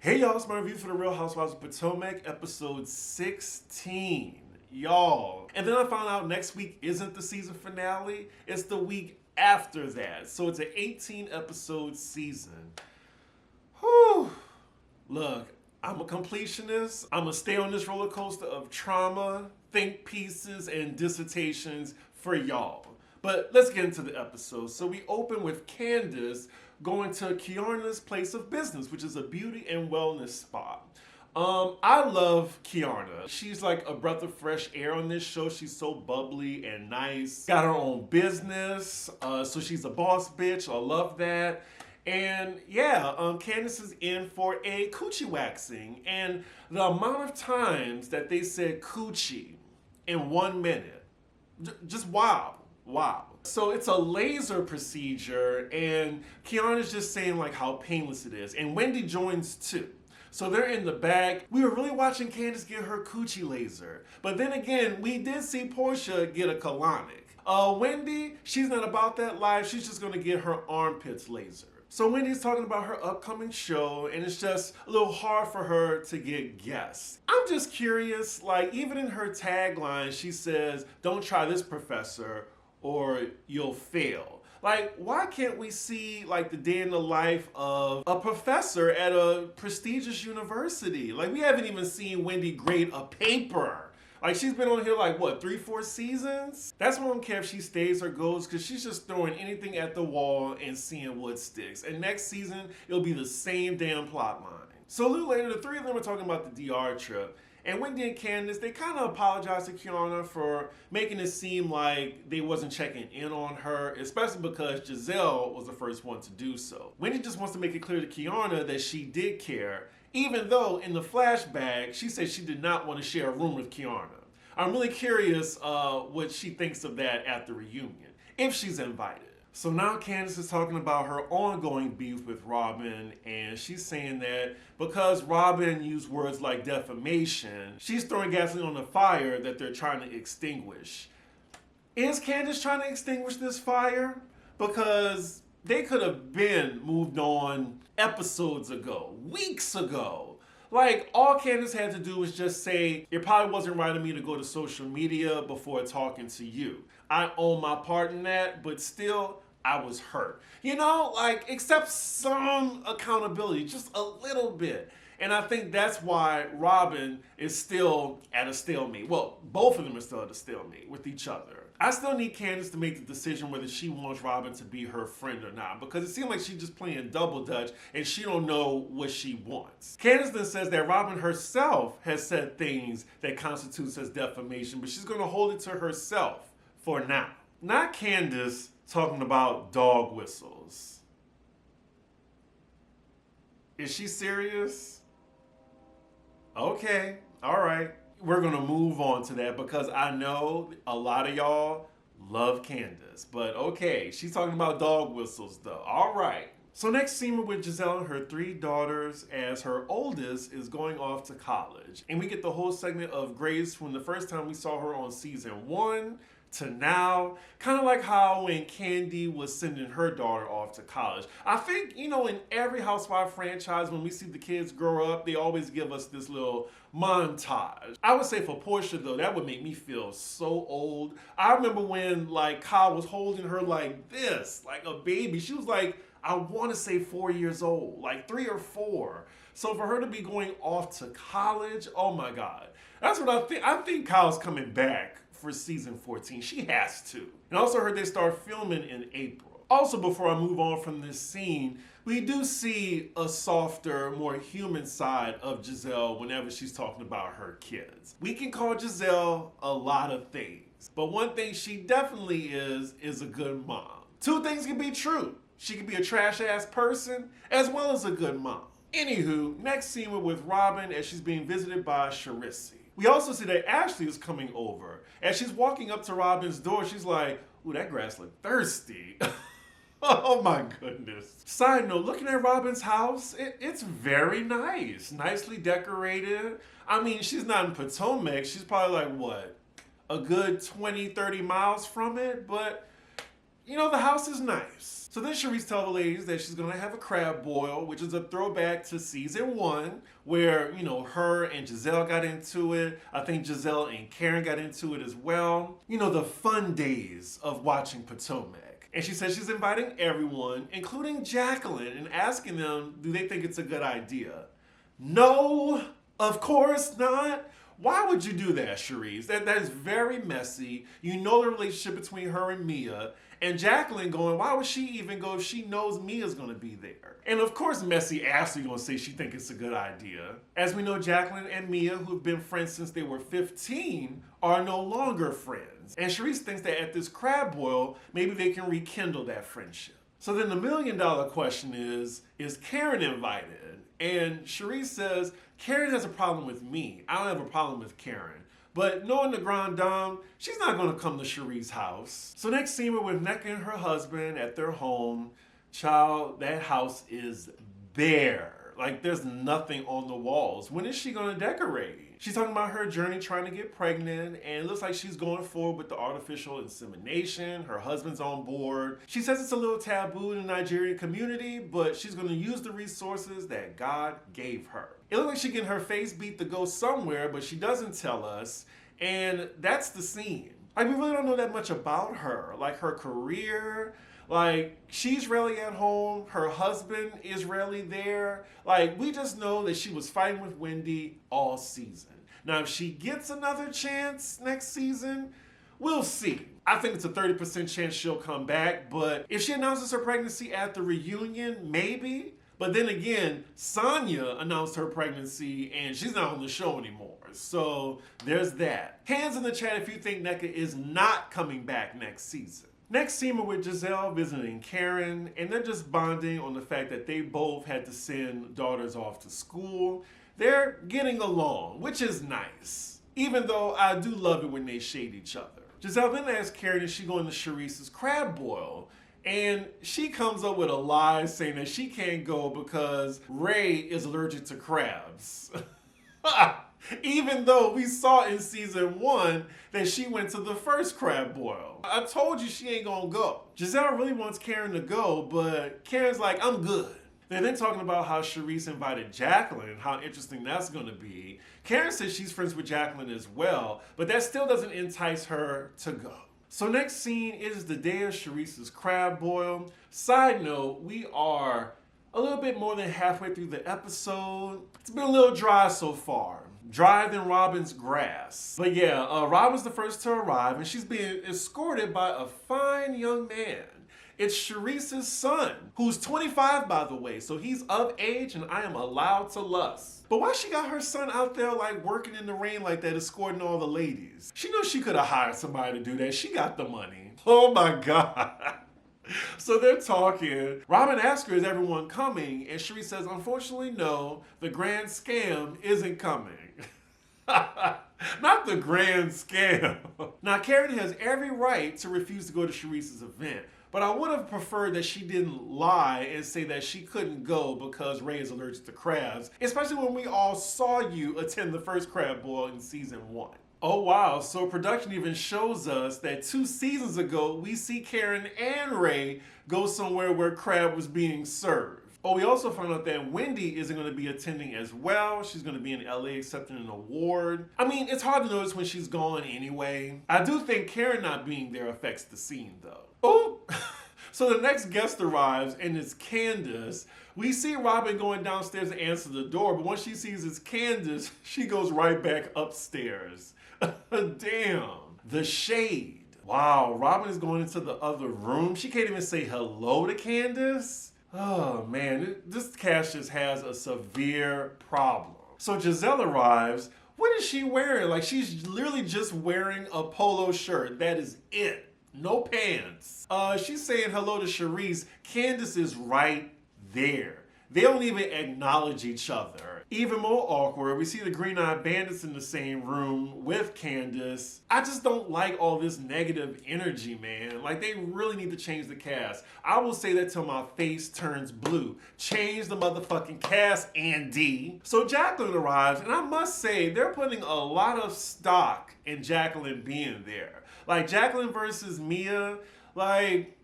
Hey y'all, it's my review for the Real Housewives of Potomac, episode 16. Y'all. And then I found out next week isn't the season finale, it's the week after that. So it's an 18 episode season. Whew. Look, I'm a completionist. I'm gonna stay on this roller coaster of trauma, think pieces, and dissertations for y'all. But let's get into the episode. So we open with Candace going to Kiarna's place of business, which is a beauty and wellness spa. I love Kiarna. She's like a breath of fresh air on this show. She's so bubbly and nice. Got her own business, so she's a boss bitch. I love that. And yeah, Candace is in for a coochie waxing. And the amount of times that they said coochie in 1 minute, just wow. Wow. So it's a laser procedure, and Kiarna's just saying like how painless it is. And Wendy joins too. So they're in the back. We were really watching Candace get her coochie laser. But then again, we did see Portia get a colonic. Wendy, she's not about that life. She's just gonna get her armpits laser. So Wendy's talking about her upcoming show, and it's just a little hard for her to get guests. I'm just curious, like even in her tagline, she says, "Don't try this, professor, or you'll fail." Like, why can't we see like the day in the life of a professor at a prestigious university? Like, we haven't even seen Wendy grade a paper. Like, she's been on here like, what, 3-4 seasons? That's why I don't care if she stays or goes, because she's just throwing anything at the wall and seeing what sticks. And next season, it'll be the same damn plot line. So a little later, the three of them are talking about the DR trip. And Wendy and Candace, they kind of apologized to Kiarna for making it seem like they wasn't checking in on her, especially because Jazelle was the first one to do so. Wendy just wants to make it clear to Kiarna that she did care, even though in the flashback, she said she did not want to share a room with Kiarna. I'm really curious what she thinks of that at the reunion, if she's invited. So now Candace is talking about her ongoing beef with Robyn, and she's saying that because Robyn used words like defamation, she's throwing gasoline on the fire that they're trying to extinguish. Is Candace trying to extinguish this fire? Because they could have been moved on episodes ago, weeks ago. Like, all Candace had to do was just say, "It probably wasn't right of me to go to social media before talking to you. I own my part in that, but still, I was hurt." You know, like, accept some accountability, just a little bit. And I think that's why Robyn is still at a stalemate. Well, both of them are still at a stalemate with each other. I still need Candace to make the decision whether she wants Robyn to be her friend or not, because it seems like she's just playing double dutch and she don't know what she wants. Candace then says that Robyn herself has said things that constitutes as defamation, but she's going to hold it to herself for now. Not Candace talking about dog whistles. Is she serious? Okay, all right. We're gonna move on to that because I know a lot of y'all love Candace, but okay, she's talking about dog whistles though. All right. So next scene we're with Jazelle and her 3 daughters as her oldest is going off to college. And we get the whole segment of Grace from the first time we saw her on season 1 to now, kind of like how when Candy was sending her daughter off to college. I think, you know, in every Housewife franchise, when we see the kids grow up, they always give us this little montage. I would say for Portia, though, that would make me feel so old. I remember when, like, Kyle was holding her like this, like a baby. She was like, I want to say 4 years old, like 3 or 4. So for her to be going off to college, oh my God. That's what I think. I think Kyle's coming back for season 14. She has to. And also heard they start filming in April. Also, before I move on from this scene, we do see a softer, more human side of Jazelle whenever she's talking about her kids. We can call Jazelle a lot of things, but one thing she definitely is a good mom. 2 things can be true. She can be a trash ass person as well as a good mom. Anywho, next scene we're with Robyn as she's being visited by Charrisse. We also see that Ashley is coming over. As she's walking up to Robyn's door, she's like, "Ooh, that grass look thirsty." Oh my goodness. Side note, looking at Robyn's house, it's very nice. Nicely decorated. I mean, she's not in Potomac. She's probably like, what, a good 20, 30 miles from it? But the house is nice. So then Shireese tells the ladies that she's gonna have a crab boil, which is a throwback to season 1, where, her and Jazelle got into it. I think Jazelle and Karen got into it as well. The fun days of watching Potomac. And she says she's inviting everyone, including Jacqueline, and asking them, do they think it's a good idea? No, of course not. Why would you do that, Shireese? That is very messy. You know the relationship between her and Mia. And Jacqueline going, why would she even go if she knows Mia's going to be there? And of course, Messy Ashley going to say she thinks it's a good idea. As we know, Jacqueline and Mia, who've been friends since they were 15, are no longer friends. And Shireese thinks that at this crab boil, maybe they can rekindle that friendship. So then the $1,000,000 question is Karen invited? And Shireese says, Karen has a problem with me. I don't have a problem with Karen. But knowing the Grand Dame, she's not going to come to Shireese's house. So next scene, we're with Neka and her husband at their home. Child, that house is bare. Like, there's nothing on the walls. When is she going to decorate? She's talking about her journey trying to get pregnant, and it looks like she's going forward with the artificial insemination. Her husband's on board. She says it's a little taboo in the Nigerian community, but she's going to use the resources that God gave her. It looks like she's getting her face beat to go somewhere, but she doesn't tell us, and that's the scene. Like, we really don't know that much about her. Like, her career. Like, she's rarely at home. Her husband is rarely there. Like, we just know that she was fighting with Wendy all season. Now, if she gets another chance next season, we'll see. I think it's a 30% chance she'll come back, but if she announces her pregnancy at the reunion, maybe. But then again, Sonia announced her pregnancy and she's not on the show anymore. So there's that. Hands in the chat if you think Neka is not coming back next season. Next scene, we're with Jazelle visiting Karen, and they're just bonding on the fact that they both had to send daughters off to school. They're getting along, which is nice, even though I do love it when they shade each other. Jazelle then asks Karen if she's going to Shireese's crab boil, and she comes up with a lie saying that she can't go because Ray is allergic to crabs. Even though we saw in season 1 that she went to the first crab boil. I told you she ain't gonna go. Jazelle really wants Karen to go, but Karen's like, I'm good. They're then talking about how Shireese invited Jacqueline, how interesting that's gonna be. Karen says she's friends with Jacqueline as well, but that still doesn't entice her to go. So next scene is the day of Shireese's crab boil. Side note, we are a little bit more than halfway through the episode. It's been a little dry so far. Drier than Robyn's grass. But yeah, Robyn's the first to arrive, and she's being escorted by a fine young man. It's Shireese's son, who's 25 by the way, so he's of age and I am allowed to lust. But why she got her son out there like working in the rain like that, escorting all the ladies? She knows she could have hired somebody to do that. She got the money. Oh my God. So they're talking. Robyn asks her, is everyone coming? And Shireese says, unfortunately, no. The grand scam isn't coming. Not the grand scam. Now, Karen has every right to refuse to go to Shireese's event, but I would have preferred that she didn't lie and say that she couldn't go because Ray is allergic to crabs, especially when we all saw you attend the first crab boil in season 1. Oh wow, so production even shows us that 2 seasons ago, we see Karen and Ray go somewhere where crab was being served. Oh, we also found out that Wendy isn't going to be attending as well. She's going to be in LA accepting an award. I mean, it's hard to notice when she's gone anyway. I do think Karen not being there affects the scene though. Oh, so the next guest arrives and it's Candace. We see Robyn going downstairs to answer the door, but once she sees it's Candace, she goes right back upstairs. Damn, the shade. Wow, Robyn is going into the other room. She can't even say hello to Candace. Oh man, this cast just has a severe problem. So Jazelle arrives. What is she wearing? Like, she's literally just wearing a polo shirt. That is it. No pants. She's saying hello to Shireese. Candace is right there. They don't even acknowledge each other. Even more awkward, we see the Green Eyed Bandits in the same room with Candace. I just don't like all this negative energy, man. Like, they really need to change the cast. I will say that till my face turns blue. Change the motherfucking cast, Andy. So Jacqueline arrives, and I must say, they're putting a lot of stock in Jacqueline being there. Like, Jacqueline versus Mia, like,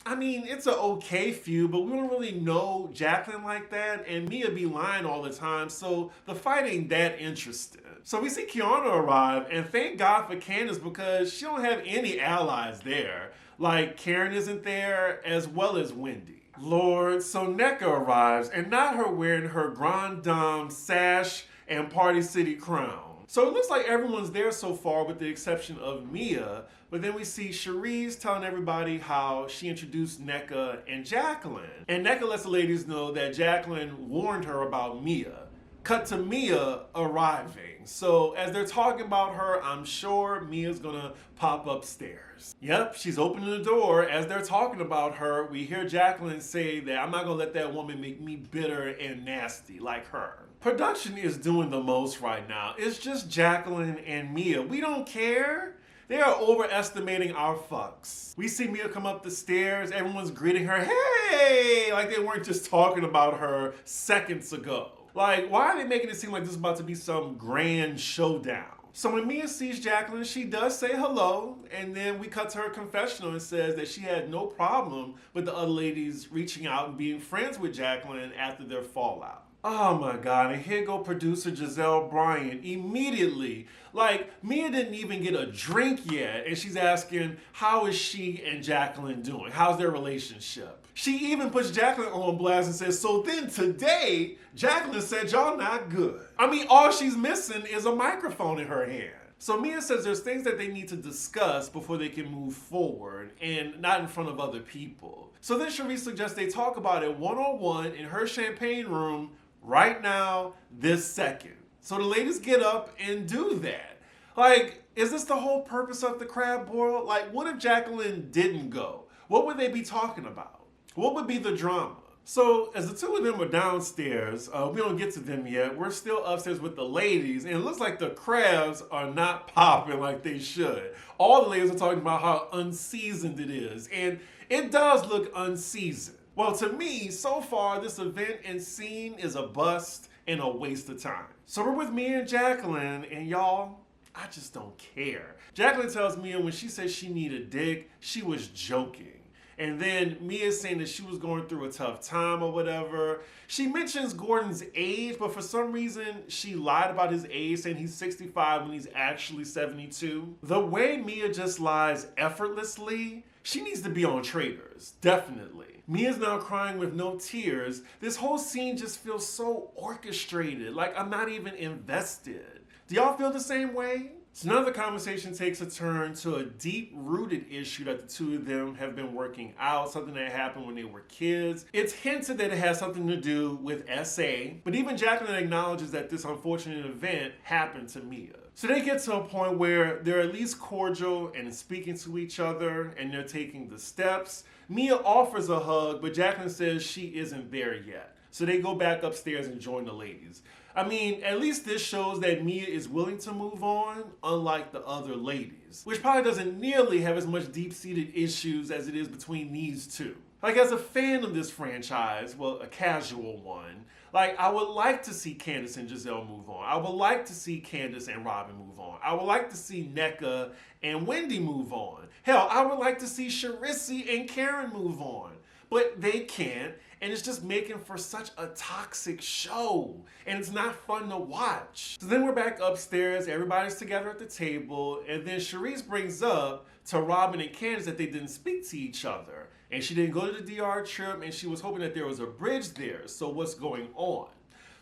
I mean, it's an okay feud, but we don't really know Jacqueline like that, and Mia be lying all the time, so the fight ain't that interesting. So we see Kiana arrive, and thank God for Candace because she don't have any allies there. Like, Karen isn't there, as well as Wendy. Lord, so Neka arrives, and not her wearing her Grand Dame sash and Party City crown. So it looks like everyone's there so far with the exception of Mia, but then we see Shireese telling everybody how she introduced Neka and Jacqueline. And Neka lets the ladies know that Jacqueline warned her about Mia. Cut to Mia arriving. So as they're talking about her, I'm sure Mia's gonna pop upstairs. Yep, she's opening the door. As they're talking about her, we hear Jacqueline say that I'm not gonna let that woman make me bitter and nasty like her. Production is doing the most right now. It's just Jacqueline and Mia. We don't care. They are overestimating our fucks. We see Mia come up the stairs. Everyone's greeting her, hey, like they weren't just talking about her seconds ago. Like, why are they making it seem like this is about to be some grand showdown? So when Mia sees Jacqueline, she does say hello, and then we cut to her confessional and says that she had no problem with the other ladies reaching out and being friends with Jacqueline after their fallout. Oh my God, and here go producer Jazelle Bryant immediately. Like, Mia didn't even get a drink yet, and she's asking, how is she and Jacqueline doing? How's their relationship? She even puts Jacqueline on blast and says, so then today, Jacqueline said y'all not good. I mean, all she's missing is a microphone in her hand. So Mia says there's things that they need to discuss before they can move forward and not in front of other people. So then Shireese suggests they talk about it one-on-one in her champagne room right now, this second. So the ladies get up and do that. Like, is this the whole purpose of the crab boil? Like, what if Jacqueline didn't go? What would they be talking about? What would be the drama? So as the two of them are downstairs, we don't get to them yet. We're still upstairs with the ladies, and it looks like the crabs are not popping like they should. All the ladies are talking about how unseasoned it is, and it does look unseasoned. Well, to me, so far, this event and scene is a bust and a waste of time. So we're with Mia and Jacqueline, and y'all, I just don't care. Jacqueline tells Mia when she said she needed dick, she was joking. And then Mia's saying that she was going through a tough time or whatever. She mentions Gordon's age, but for some reason, she lied about his age, saying he's 65 when he's actually 72. The way Mia just lies effortlessly, she needs to be on Traders, definitely. Mia's now crying with no tears. This whole scene just feels so orchestrated, like I'm not even invested. Do y'all feel the same way? So now the conversation takes a turn to a deep-rooted issue that the two of them have been working out, something that happened when they were kids. It's hinted that it has something to do with SA, but even Jacqueline acknowledges that this unfortunate event happened to Mia. So they get to a point where they're at least cordial and speaking to each other, and they're taking the steps. Mia offers a hug, but Jacqueline says she isn't there yet. So they go back upstairs and join the ladies. I mean, at least this shows that Mia is willing to move on, unlike the other ladies, which probably doesn't nearly have as much deep-seated issues as it is between these two. Like, as a fan of this franchise, well, a casual one, like, I would like to see Candace and Jazelle move on. I would like to see Candace and Robyn move on. I would like to see Neka and Wendy move on. Hell, I would like to see Charrisse and Karen move on. But they can't, and it's just making for such a toxic show, and it's not fun to watch. So then we're back upstairs, everybody's together at the table, and then Shireese brings up to Robyn and Candace that they didn't speak to each other, and she didn't go to the DR trip, and she was hoping that there was a bridge there, so what's going on?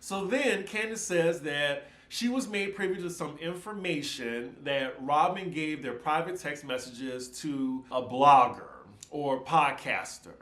So then Candace says that she was made privy to some information that Robyn gave their private text messages to a blogger or podcaster.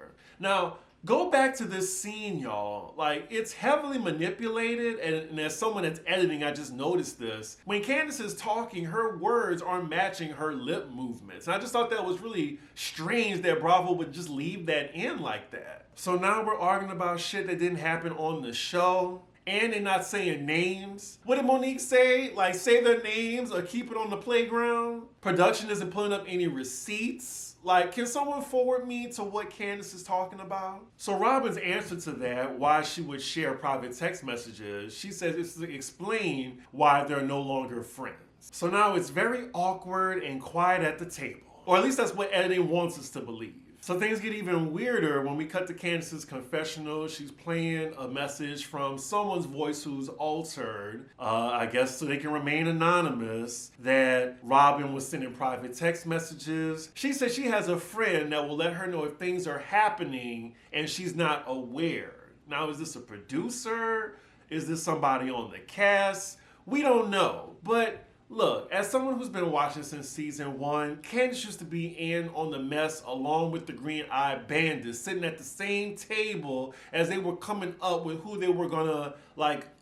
Now, go back to this scene, y'all. Like, it's heavily manipulated, and as someone that's editing, I just noticed this. When Candace is talking, her words aren't matching her lip movements. And I just thought that was really strange that Bravo would just leave that in like that. So now we're arguing about shit that didn't happen on the show. And they're not saying names. What did Monique say? Like, say their names or keep it on the playground? Production isn't pulling up any receipts. Like, can someone forward me to what Candace is talking about? So Robyn's answer to that, why she would share private text messages, she says it's to explain why they're no longer friends. So now it's very awkward and quiet at the table. Or at least that's what editing wants us to believe. So things get even weirder when we cut to Candace's confessional. She's playing a message from someone's voice who's altered, I guess so they can remain anonymous, that Robyn was sending private text messages. She says she has a friend that will let her know if things are happening and she's not aware. Now, is this a producer? Is this somebody on the cast? We don't know. But look, as someone who's been watching since season 1, Candace used to be in on the mess along with the green-eyed bandits, sitting at the same table as they were coming up with who they were gonna,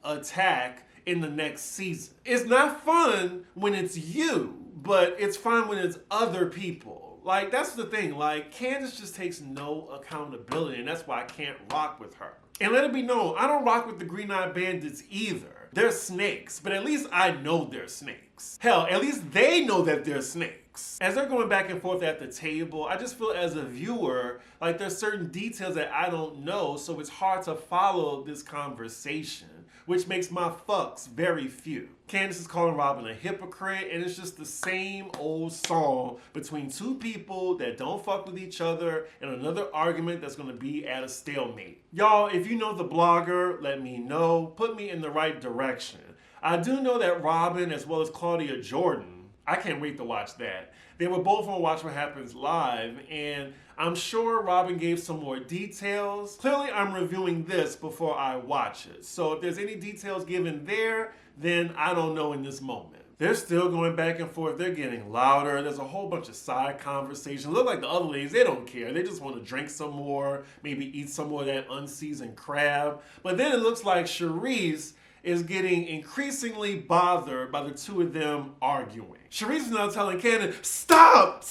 attack in the next season. It's not fun when it's you, but it's fun when it's other people. That's the thing. Candace just takes no accountability, and that's why I can't rock with her. And let it be known, I don't rock with the green-eyed bandits either. They're snakes, but at least I know they're snakes. Hell, at least they know that they're snakes. As they're going back and forth at the table, I just feel as a viewer, there's certain details that I don't know, so it's hard to follow this conversation, which makes my fucks very few. Candace is calling Robyn a hypocrite, and it's just the same old song between two people that don't fuck with each other and another argument that's gonna be at a stalemate. Y'all, if you know the blogger, let me know. Put me in the right direction. I do know that Robyn, as well as Claudia Jordan, I can't wait to watch that. They were both on Watch What Happens Live, and I'm sure Robyn gave some more details. Clearly, I'm reviewing this before I watch it. So if there's any details given there, then I don't know in this moment. They're still going back and forth. They're getting louder. There's a whole bunch of side conversations. Look like the other ladies, they don't care. They just want to drink some more, maybe eat some more of that unseasoned crab. But then it looks like Shireese is getting increasingly bothered by the two of them arguing. Shireese is now telling Candace, stop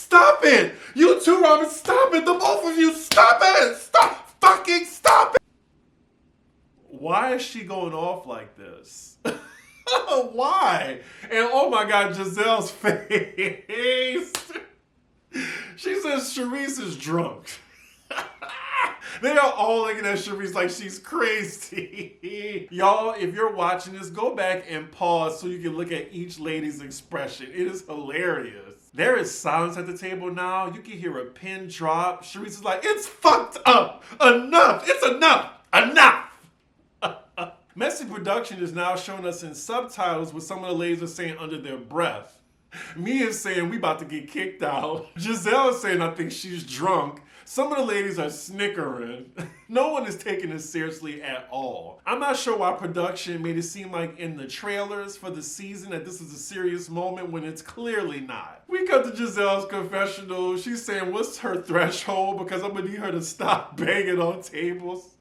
it! You two, Robyn, stop it! The both of you, stop it! Stop it! Why is she going off like this? Why? And oh my God, Jazelle's face. She says Shireese is drunk. They are all looking at Shireese like she's crazy. Y'all, if you're watching this, go back and pause so you can look at each lady's expression. It is hilarious. There is silence at the table now. You can hear a pin drop. Shireese is like, it's fucked up. Enough. It's enough. Enough. Messy Production is now showing us in subtitles what some of the ladies are saying under their breath. Mia is saying we about to get kicked out. Jazelle is saying I think she's drunk. Some of the ladies are snickering. No one is taking this seriously at all. I'm not sure why production made it seem like in the trailers for the season that this is a serious moment when it's clearly not. We cut to Jazelle's confessional. She's saying what's her threshold because I'm gonna need her to stop banging on tables.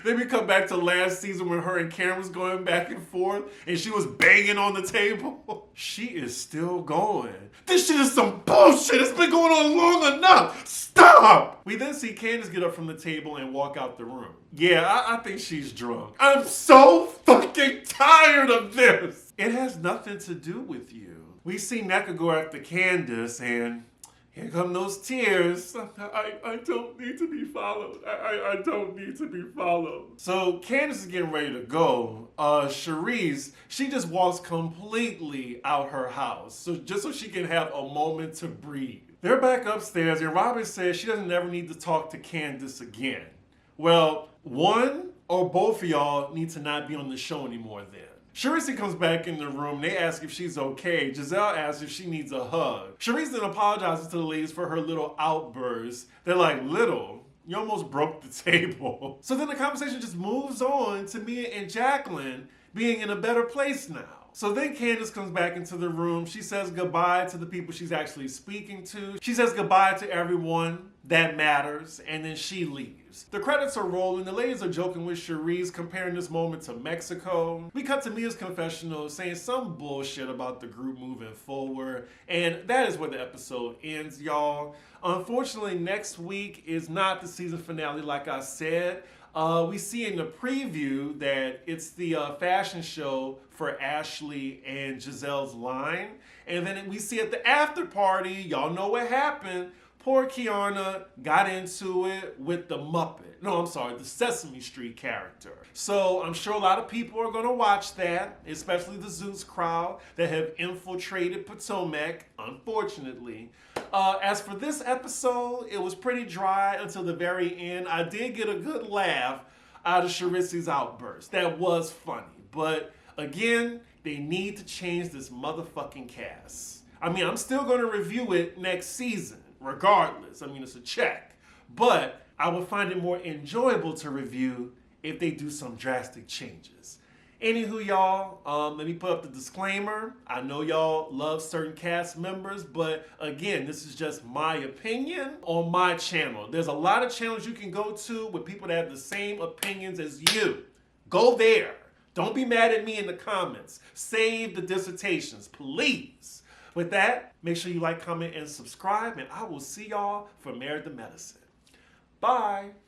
Then we come back to last season when her and Karen was going back and forth and she was banging on the table. She is still going. This shit is some bullshit. It's been going on long enough. Stop! We then see Candace get up from the table and walk out the room. Yeah, I think she's drunk. I'm so fucking tired of this. It has nothing to do with you. We see Neka go after Candace and here come those tears. I don't need to be followed. I don't need to be followed. So Candace is getting ready to go. Shireese, she just walks completely out her house. So just so she can have a moment to breathe. They're back upstairs and Robyn says she doesn't ever need to talk to Candace again. Well, one or both of y'all need to not be on the show anymore then. Shireese comes back in the room. They ask if she's okay. Jazelle asks if she needs a hug. Shireese then apologizes to the ladies for her little outburst. They're like, little? You almost broke the table. So then the conversation just moves on to Mia and Jacqueline being in a better place now. So then Candace comes back into the room. She says goodbye to the people she's actually speaking to. She says goodbye to everyone that matters, and then she leaves. The credits are rolling. The ladies are joking with Shireese, comparing this moment to Mexico. We cut to Mia's confessional saying some bullshit about the group moving forward, and that is where the episode ends, y'all. Unfortunately, next week is not the season finale like I said. We see in the preview that it's the fashion show for Ashley and Jazelle's line. And then we see at the after party, y'all know what happened. Poor Kiana got into it with the Muppet. No, I'm sorry, the Sesame Street character. So I'm sure a lot of people are gonna watch that, especially the Zeus crowd that have infiltrated Potomac, unfortunately. As for this episode, it was pretty dry until the very end. I did get a good laugh out of Shireese's outburst. That was funny. But again, they need to change this motherfucking cast. I mean, I'm still going to review it next season, regardless. I mean, it's a check. But I would find it more enjoyable to review if they do some drastic changes. Anywho, y'all, let me put up the disclaimer. I know y'all love certain cast members, but again, this is just my opinion on my channel. There's a lot of channels you can go to with people that have the same opinions as you. Go there. Don't be mad at me in the comments. Save the dissertations, please. With that, make sure you like, comment, and subscribe, and I will see y'all for Married to Medicine. Bye.